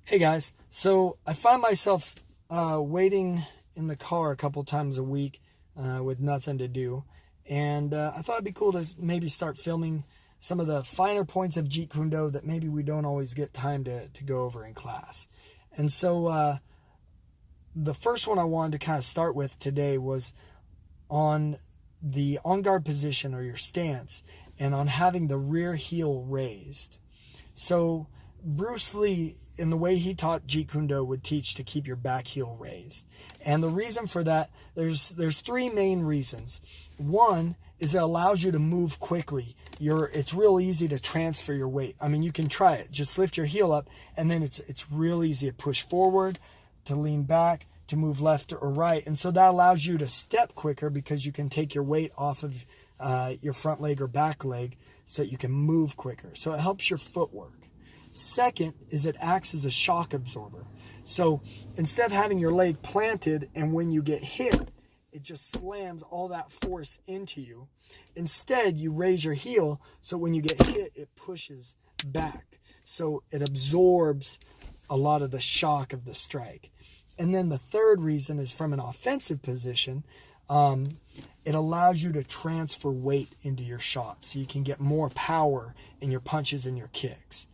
Hey guys, so I find myself waiting in the car a couple times a week with nothing to do, and I thought it'd be cool to maybe start filming some of the finer points of Jeet Kune Do that maybe we don't always get time to go over in class. And so the first one I wanted to kind of start with today was on the on guard position or your stance and on having the rear heel raised. So Bruce Lee, in the way he taught Jeet Kune Do, would teach to keep your back heel raised. And the reason for that, there's three main reasons. One is it allows you to move quickly. It's real easy to transfer your weight. I mean, you can try it. Just lift your heel up, and then it's real easy to push forward, to lean back, to move left or right. And so that allows you to step quicker because you can take your weight off of your front leg or back leg so that you can move quicker. So it helps your footwork. Second is it acts as a shock absorber. So instead of having your leg planted and when you get hit, it just slams all that force into you. Instead, you raise your heel so when you get hit, it pushes back. So it absorbs a lot of the shock of the strike. And then the third reason is from an offensive position. It allows you to transfer weight into your shots so you can get more power in your punches and your kicks.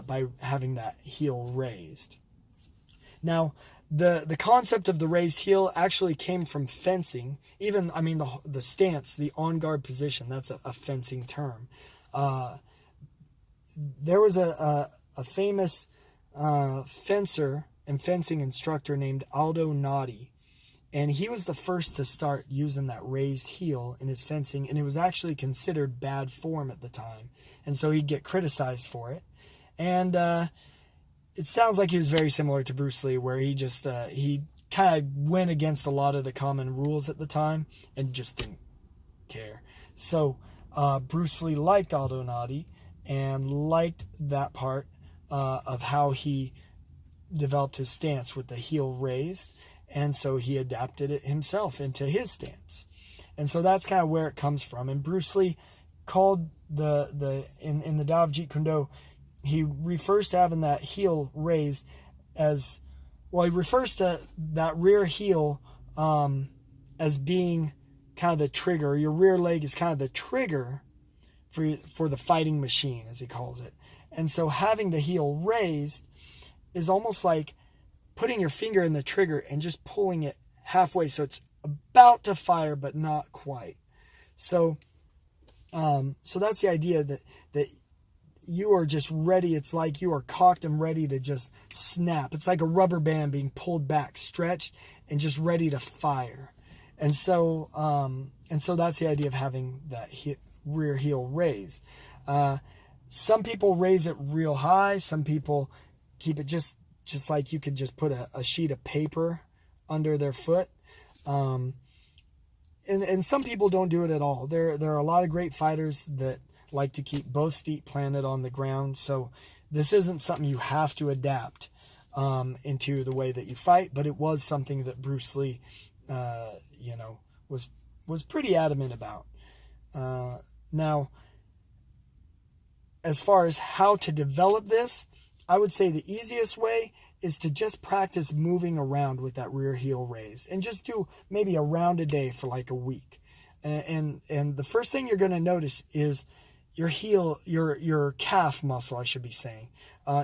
By having that heel raised. Now, the concept of the raised heel actually came from fencing. Even, the stance, the on-guard position, that's a fencing term. There was a famous fencer and fencing instructor named Aldo Nadi, and he was the first to start using that raised heel in his fencing, and it was actually considered bad form at the time, and so he'd get criticized for it. And it sounds like he was very similar to Bruce Lee, where he just he kind of went against a lot of the common rules at the time and just didn't care. So Bruce Lee liked Aldo Nadi and liked that part of how he developed his stance with the heel raised, and so he adapted it himself into his stance. And so that's kind of where it comes from. And Bruce Lee called in the Tao of Jeet Kune Do, he refers to having that heel raised as, well, he refers to that rear heel as being kind of the trigger. Your rear leg is kind of the trigger for the fighting machine, as he calls it. And so having the heel raised is almost like putting your finger in the trigger and just pulling it halfway so it's about to fire but not quite. So that's the idea that you are just ready. It's like you are cocked and ready to just snap. It's like a rubber band being pulled back, stretched, and just ready to fire. And so that's the idea of having that rear heel raised. Some people raise it real high. Some people keep it just like you could just put a sheet of paper under their foot. And some people don't do it at all. There are a lot of great fighters that like to keep both feet planted on the ground. So this isn't something you have to adapt into the way that you fight, but it was something that Bruce Lee, was pretty adamant about. Now, as far as how to develop this, I would say the easiest way is to just practice moving around with that rear heel raised and just do maybe a round a day for like a week. And the first thing you're going to notice is your heel, your calf muscle, I should be saying,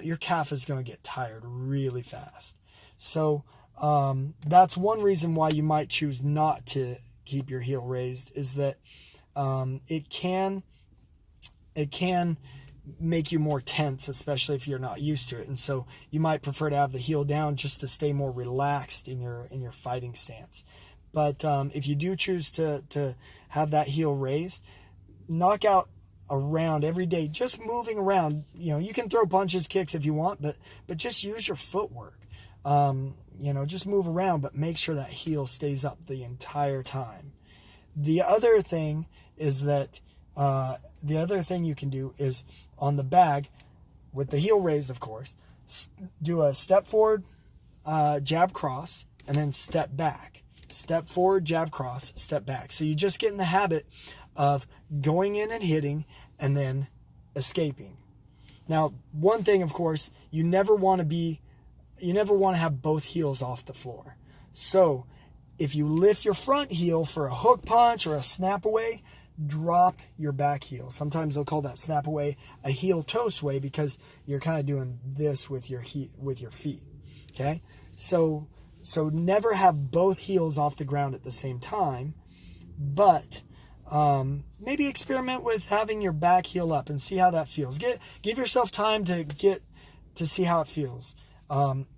your calf is going to get tired really fast. So that's one reason why you might choose not to keep your heel raised, is that it can make you more tense, especially if you're not used to it. And so you might prefer to have the heel down just to stay more relaxed in your fighting stance. But if you do choose to have that heel raised, knock out around every day, just moving around. You can throw punches, kicks if you want, but just use your footwork. Just move around, but make sure that heel stays up the entire time. The other thing is that you can do is on the bag with the heel raised, of course, do a step forward, jab cross, and then step back. Step forward, jab cross, step back. So you just get in the habit of going in and hitting and then escaping. Now, one thing, of course, you never want to be you never want to have both heels off the floor. So if you lift your front heel for a hook punch or a snap away, drop your back heel. Sometimes they'll call that snap away a heel toe sway because you're kind of doing this with your feet. Okay, so never have both heels off the ground at the same time, but maybe experiment with having your back heel up and see how that feels. Give yourself time to see how it feels.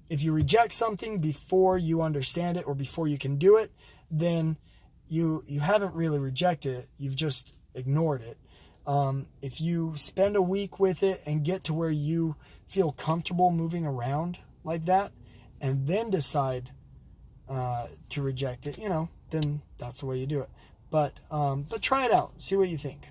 If you reject something before you understand it or before you can do it, then you haven't really rejected it. You've just ignored it. If you spend a week with it and get to where you feel comfortable moving around like that, and then decide to reject it, then that's the way you do it. But try it out. See what you think.